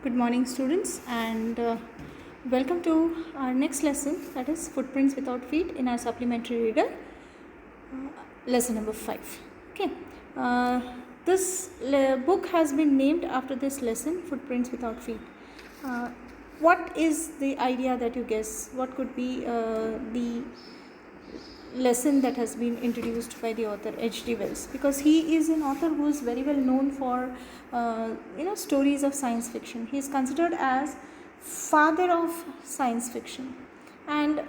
Good morning, students, and welcome to our next lesson, that is Footprints Without Feet, in our supplementary reader, lesson number 5. Okay, this book has been named after this lesson, Footprints Without Feet. What is the idea that you guess? What could be the lesson that has been introduced by the author H.G. Wells? Because he is an author who is very well known for stories of science fiction. He is considered as father of science fiction, and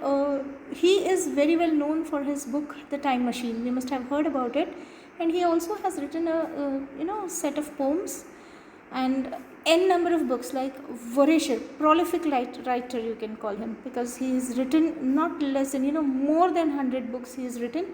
he is very well known for his book The Time Machine. We must have heard about it. And he also has written a set of poems and n number of books, like voracious, prolific writer you can call him, because he has written not less than more than 100 books he has written,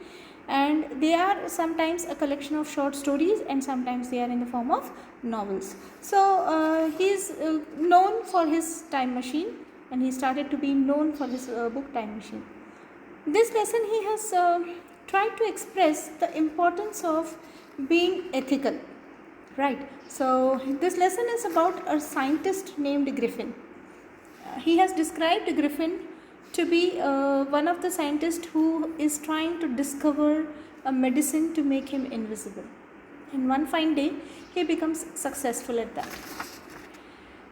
and they are sometimes a collection of short stories and sometimes they are in the form of novels. So he is known for his Time Machine, and he started to be known for his book Time Machine. This lesson he has tried to express the importance of being ethical. Right. So this lesson is about a scientist named Griffin. He has described Griffin to be one of the scientists who is trying to discover a medicine to make him invisible. And one fine day, he becomes successful at that.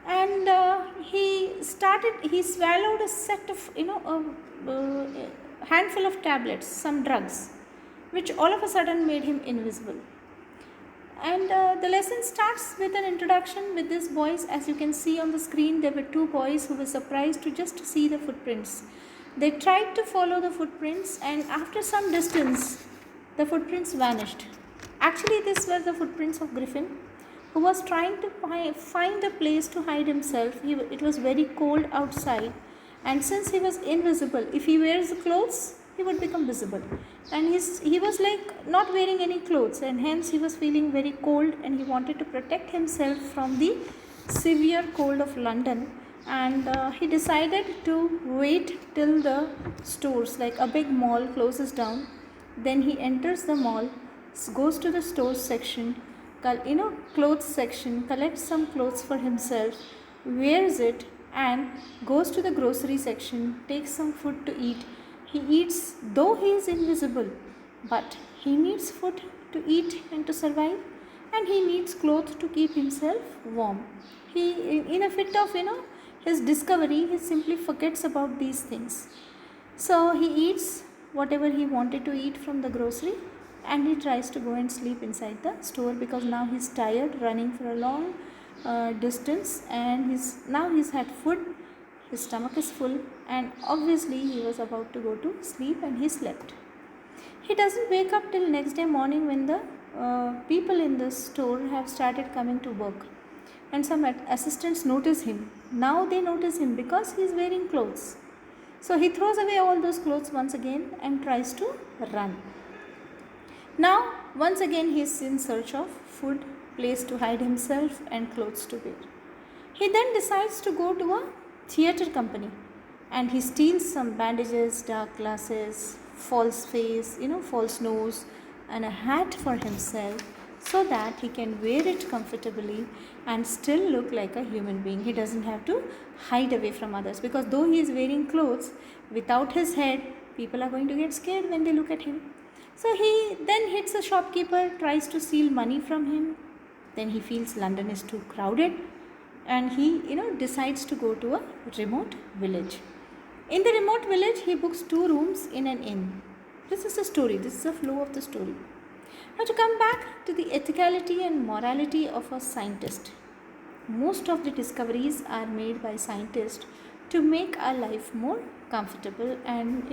And he swallowed a set of, a handful of tablets, some drugs, which all of a sudden made him invisible. And the lesson starts with an introduction with these boys. As you can see on the screen, there were two boys who were surprised to just see the footprints. They tried to follow the footprints, and after some distance, the footprints vanished. Actually, these were the footprints of Griffin, who was trying to find a place to hide himself. It was very cold outside, and since he was invisible, if he wears the clothes, he would become visible. And he was like not wearing any clothes, and hence he was feeling very cold, and he wanted to protect himself from the severe cold of London. And he decided to wait till the stores, like a big mall, closes down. Then he enters the mall, goes to the stores section, clothes section, collects some clothes for himself, wears it, and goes to the grocery section, takes some food to eat. He eats, though he is invisible, but he needs food to eat and to survive, and he needs clothes to keep himself warm. He, in a fit of his discovery, he simply forgets about these things. So he eats whatever he wanted to eat from the grocery, and he tries to go and sleep inside the store, because now he's tired running for a long distance, and he's had food. His stomach is full, and obviously he was about to go to sleep, and he slept. He doesn't wake up till next day morning, when the people in the store have started coming to work, and some assistants notice him. Now they notice him because he is wearing clothes. So he throws away all those clothes once again and tries to run. Now once again he is in search of food, place to hide himself, and clothes to wear. He then decides to go to a theatre company, and he steals some bandages, dark glasses, false face, false nose, and a hat for himself, so that he can wear it comfortably and still look like a human being. He doesn't have to hide away from others, because though he is wearing clothes, without his head, people are going to get scared when they look at him. So he then hits a shopkeeper, tries to steal money from him. Then he feels London is too crowded, and he decides to go to a remote village. In the remote village, he books 2 rooms in an inn. This is the story. This is the flow of the story. Now, to come back to the ethicality and morality of a scientist, most of the discoveries are made by scientists to make our life more comfortable and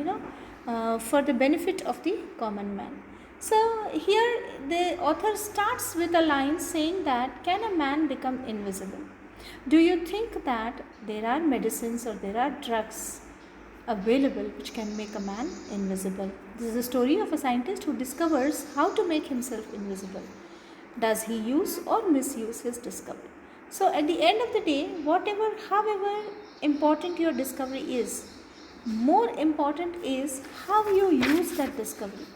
for the benefit of the common man. So here the author starts with a line saying that, can a man become invisible? Do you think that there are medicines or there are drugs available which can make a man invisible? This is the story of a scientist who discovers how to make himself invisible. Does he use or misuse his discovery? So at the end of the day, however important your discovery is, more important is how you use that discovery.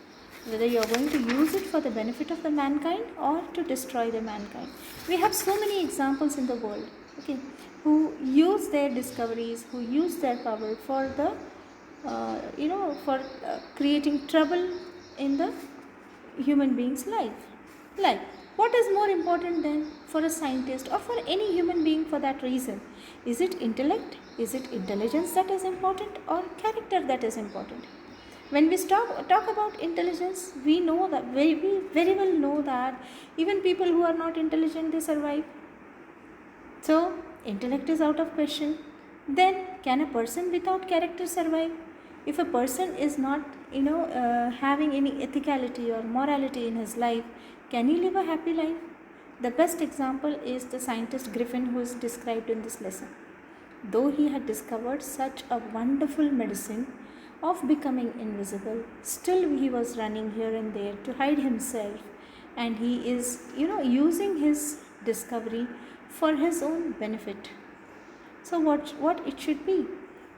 Whether you are going to use it for the benefit of the mankind or to destroy the mankind. We have so many examples in the world. okay, who use their discoveries, who use their power for the for creating trouble in the human being's life. Like, what is more important than for a scientist or for any human being for that reason? Is it intellect? Is it intelligence that is important, or character that is important? When we talk about intelligence, we know that we very well know that even people who are not intelligent, they survive. So intellect is out of question. Then can a person without character survive? If a person is not having any ethicality or morality in his life, can he live a happy life? The best example is the scientist Griffin, who is described in this lesson. Though he had discovered such a wonderful medicine of becoming invisible, still he was running here and there to hide himself, and he is using his discovery for his own benefit. So what it should be?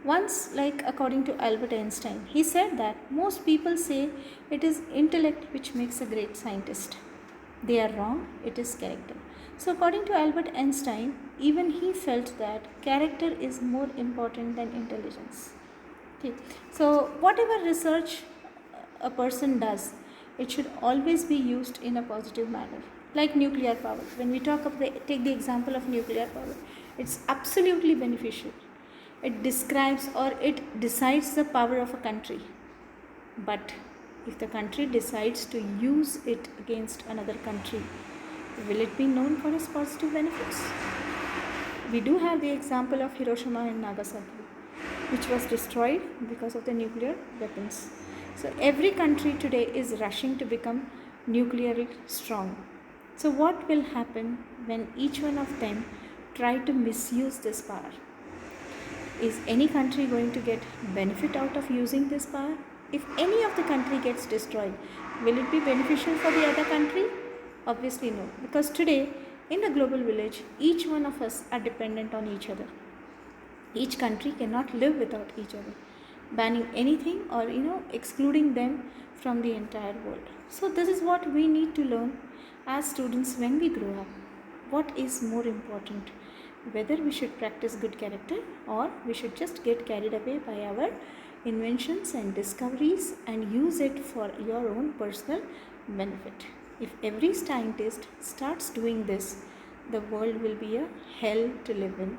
Once, like according to Albert Einstein, he said that most people say it is intellect which makes a great scientist. They are wrong, it is character. So according to Albert Einstein, even he felt that character is more important than intelligence. Okay. So whatever research a person does, it should always be used in a positive manner. Like nuclear power. When we take the example of nuclear power, it's absolutely beneficial. It describes or it decides the power of a country. But if the country decides to use it against another country, will it be known for its positive benefits? We do have the example of Hiroshima and Nagasaki, which was destroyed because of the nuclear weapons. So every country today is rushing to become nuclearly strong. So what will happen when each one of them try to misuse this power? Is any country going to get benefit out of using this power? If any of the country gets destroyed, will it be beneficial for the other country? Obviously no, because today in the global village, each one of us are dependent on each other. Each country cannot live without each other, banning anything or excluding them from the entire world. So this is what we need to learn as students when we grow up. What is more important? Whether we should practice good character or we should just get carried away by our inventions and discoveries and use it for your own personal benefit. If every scientist starts doing this, the world will be a hell to live in.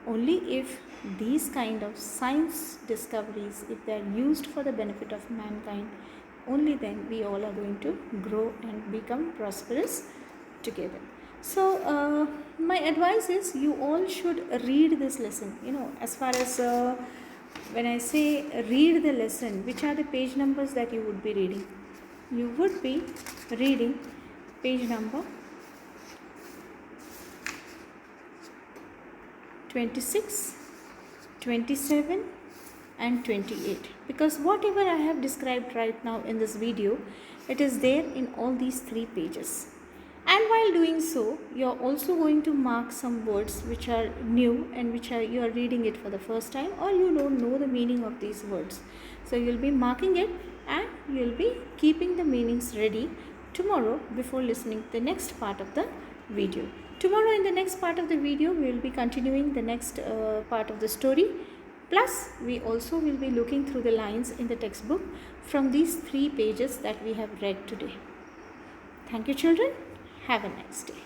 Only if these kind of science discoveries, if they are used for the benefit of mankind, only then we all are going to grow and become prosperous together. So my advice is you all should read this lesson. As far as when I say read the lesson, which are the page numbers that you would be reading? You would be reading page number 26, 27 and 28, because whatever I have described right now in this video, it is there in all these 3 pages. And while doing so, you are also going to mark some words which are new and which you are reading it for the first time, or you don't know the meaning of these words. So you will be marking it and you will be keeping the meanings ready tomorrow before listening to the next part of the video. Tomorrow in the next part of the video, we will be continuing the next part of the story. Plus, we also will be looking through the lines in the textbook from these 3 pages that we have read today. Thank you, children. Have a nice day.